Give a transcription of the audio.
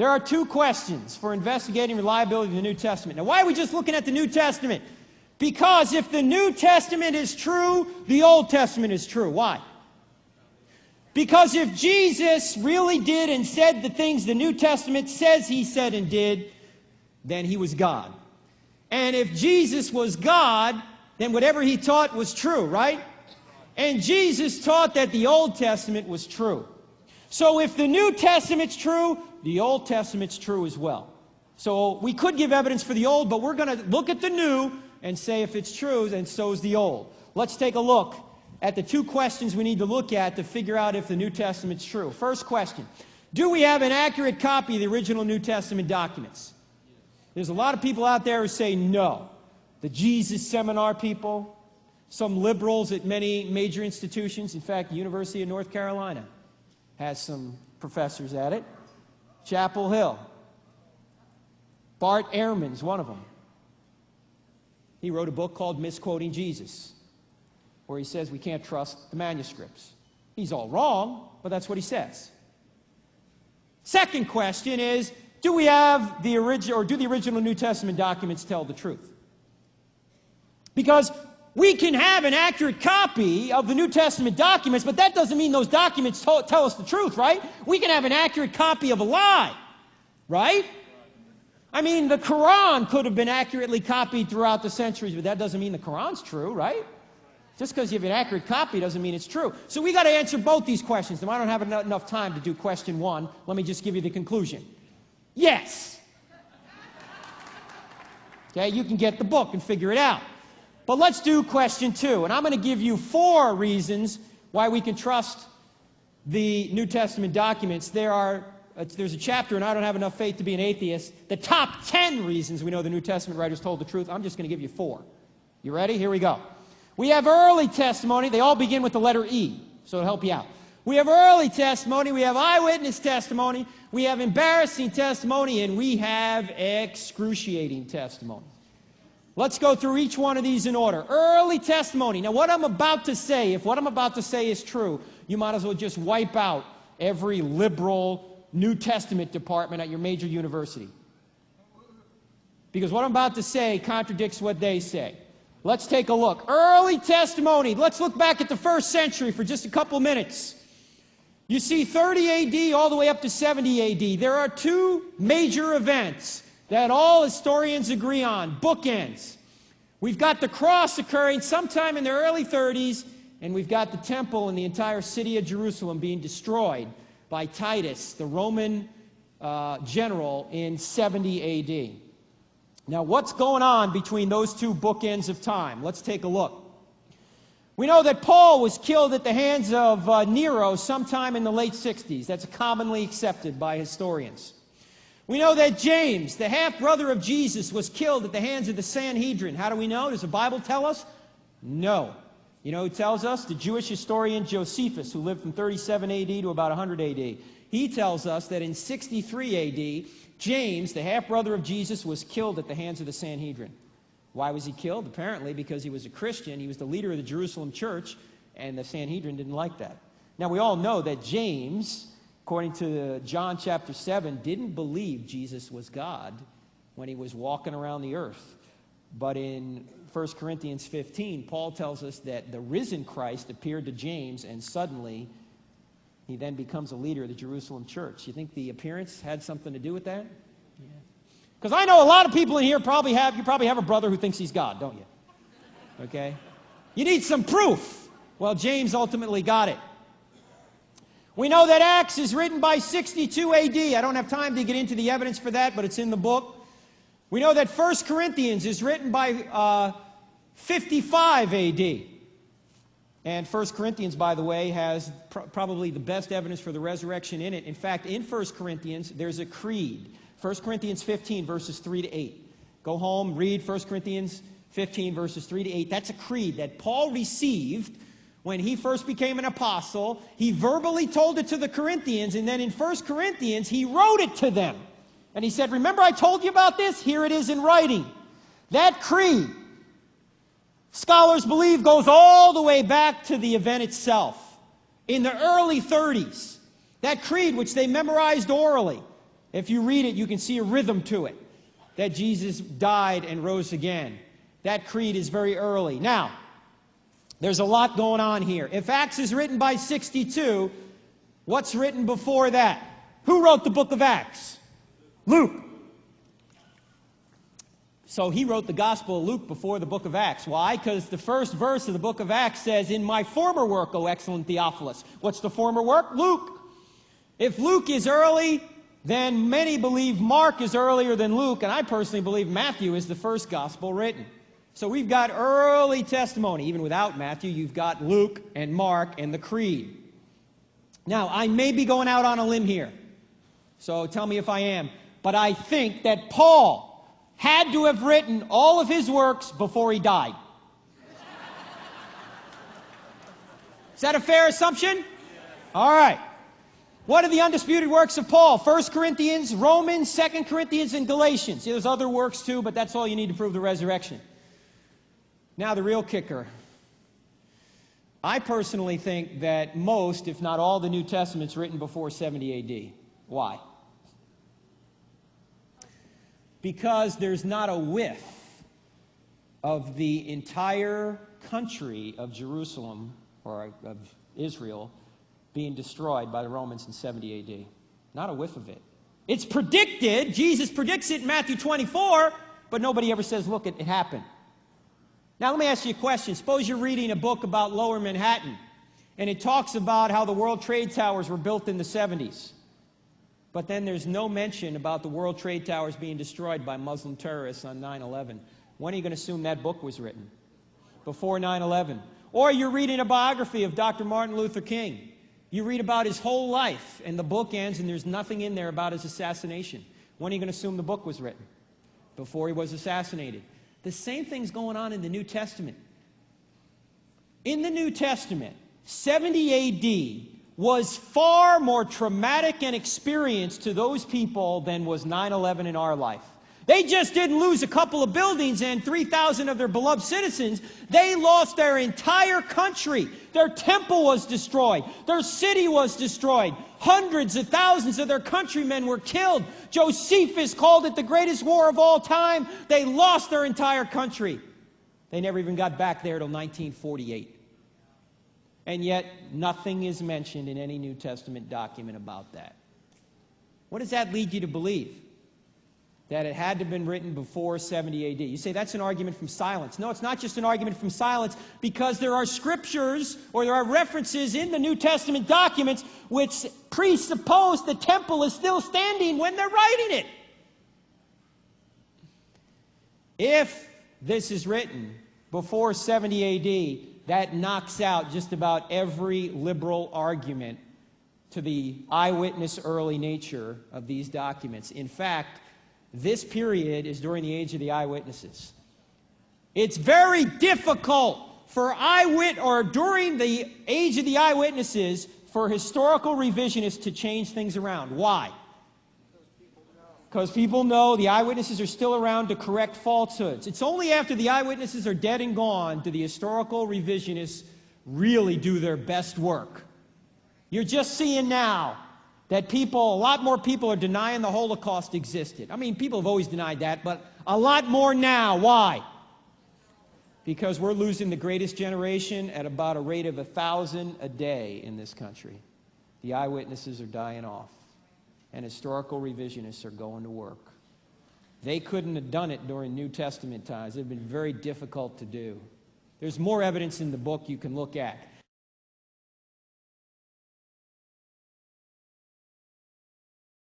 There are two questions for investigating reliability of the New Testament. Now, why are we just looking at the New Testament? Because if the New Testament is true, the Old Testament is true. Why? Because if Jesus really did and said the things the New Testament says he said and did, then he was God. And if Jesus was God, then whatever he taught was true, right? And Jesus taught that the Old Testament was true. So if the New Testament's true, the Old Testament's true as well. So we could give evidence for the Old, but we're going to look at the New and say if it's true, then so is the Old. Let's take a look at the two questions we need to look at to figure out if the New Testament's true. First question, do we have an accurate copy of the original New Testament documents? There's a lot of people out there who say no. The Jesus Seminar people, some liberals at many major institutions, in fact, the University of North Carolina has some professors at it. Chapel Hill. Bart Ehrman's one of them. He wrote a book called Misquoting Jesus, where he says we can't trust the manuscripts. He's all wrong, but that's what he says. Second question is, do we have the original, or do the original New Testament documents tell the truth? Because we can have an accurate copy of the New Testament documents, but that doesn't mean those documents tell us the truth, right? We can have an accurate copy of a lie, right? I mean, the Quran could have been accurately copied throughout the centuries, but that doesn't mean the Quran's true, right? Just because you have an accurate copy doesn't mean it's true. So we got to answer both these questions. Now, I don't have enough time to do question one. Let me just give you the conclusion. Yes. Okay, you can get the book and figure it out. But let's do question two, and I'm going to give you 4 reasons why we can trust the New Testament documents. There's a chapter, and I don't have enough faith to be an atheist, the top 10 reasons we know the New Testament writers told the truth. I'm just going to give you 4. You ready? Here we go. We have early testimony. They all begin with the letter E, so it'll help you out. We have early testimony, we have eyewitness testimony, we have embarrassing testimony, and we have excruciating testimony. Let's go through each one of these in order. Early testimony. Now, what I'm about to say, if what I'm about to say is true, you might as well just wipe out every liberal New Testament department at your major university. Because what I'm about to say contradicts what they say. Let's take a look. Early testimony. Let's look back at the first century for just a couple minutes. You see 30 A.D. all the way up to 70 A.D. There are 2 major events that all historians agree on, bookends. We've got the cross occurring sometime in the early 30s, and we've got the temple and the entire city of Jerusalem being destroyed by Titus, the Roman general, in 70 A.D. Now, what's going on between those 2 bookends of time? Let's take a look. We know that Paul was killed at the hands of Nero sometime in the late 60s. That's commonly accepted by historians. We know that James, the half-brother of Jesus, was killed at the hands of the Sanhedrin. How do we know? Does the Bible tell us? No. You know who tells us? The Jewish historian Josephus, who lived from 37 A.D. to about 100 A.D. He tells us that in 63 A.D., James, the half-brother of Jesus, was killed at the hands of the Sanhedrin. Why was he killed? Apparently because he was a Christian. He was the leader of the Jerusalem church, and the Sanhedrin didn't like that. Now, we all know that James, according to John chapter 7, didn't believe Jesus was God when he was walking around the earth. But in 1 Corinthians 15, Paul tells us that the risen Christ appeared to James, and suddenly he then becomes a leader of the Jerusalem church. You think the appearance had something to do with that? Yeah. Because I know a lot of people in here you probably have a brother who thinks he's God, don't you? Okay? You need some proof. Well, James ultimately got it. We know that Acts is written by 62 A.D. I don't have time to get into the evidence for that, but it's in the book. We know that 1 Corinthians is written by 55 A.D. And 1 Corinthians, by the way, has probably the best evidence for the resurrection in it. In fact, in 1 Corinthians, there's a creed. 1 Corinthians 15, verses 3 to 8. Go home, read 1 Corinthians 15, verses 3 to 8. That's a creed that Paul received when he first became an apostle. He verbally told it to the Corinthians, and then in 1 Corinthians, he wrote it to them. And he said, remember I told you about this? Here it is in writing. That creed, scholars believe, goes all the way back to the event itself. In the early 30s, that creed, which they memorized orally, If you read it, you can see a rhythm to it, that Jesus died and rose again. That creed is very early. Now, there's a lot going on here. If Acts is written by 62, what's written before that? Who wrote the book of Acts? Luke. So he wrote the Gospel of Luke before the book of Acts. Why? Because the first verse of the book of Acts says, "In my former work, O excellent Theophilus." What's the former work? Luke. If Luke is early, then many believe Mark is earlier than Luke, and I personally believe Matthew is the first gospel written. So we've got early testimony. Even without Matthew, you've got Luke and Mark and the creed. Now, I may be going out on a limb here, so tell me if I am, but I think that Paul had to have written all of his works before he died. Is that a fair assumption? All right. What are the undisputed works of Paul? 1 Corinthians, Romans, 2 Corinthians, and Galatians. There's other works too, but that's all you need to prove the resurrection. Now the real kicker. I personally think that most, if not all, the New Testament's written before 70 AD. Why? Because there's not a whiff of the entire country of Jerusalem, or of Israel, being destroyed by the Romans in 70 AD. Not a whiff of it. It's predicted, Jesus predicts it in Matthew 24, but nobody ever says, look, it happened. Now let me ask you a question. Suppose you're reading a book about Lower Manhattan, and it talks about how the World Trade Towers were built in the 70s. But then there's no mention about the World Trade Towers being destroyed by Muslim terrorists on 9/11. When are you going to assume that book was written? Before 9/11. Or you're reading a biography of Dr. Martin Luther King. You read about his whole life, and the book ends, and there's nothing in there about his assassination. When are you going to assume the book was written? Before he was assassinated. The same thing's going on in the New Testament. In the New Testament, 70 A.D., was far more traumatic an experience to those people than was 9/11 in our life. They just didn't lose a couple of buildings and 3,000 of their beloved citizens. They lost their entire country. Their temple was destroyed. Their city was destroyed. Hundreds of thousands of their countrymen were killed. Josephus called it the greatest war of all time. They lost their entire country. They never even got back there till 1948. And yet, nothing is mentioned in any New Testament document about that. What does that lead you to believe? That it had to have been written before 70 AD. You say that's an argument from silence. No, it's not just an argument from silence, because there are scriptures or there are references in the New Testament documents which presuppose the temple is still standing when they're writing it. If this is written before 70 AD, that knocks out just about every liberal argument to the eyewitness early nature of these documents. In fact, this period is during the age of the eyewitnesses. It's very difficult for during the age of the eyewitnesses for historical revisionists to change things around. Why? Because people know the eyewitnesses are still around to correct falsehoods. It's only after the eyewitnesses are dead and gone do the historical revisionists really do their best work. You're just seeing now that a lot more people are denying the Holocaust existed. I mean, people have always denied that, but a lot more now. Why? Because we're losing the greatest generation at about a rate of 1,000 a day in this country. The eyewitnesses are dying off. And historical revisionists are going to work. They couldn't have done it during New Testament times. It would have been very difficult to do. There's more evidence in the book you can look at.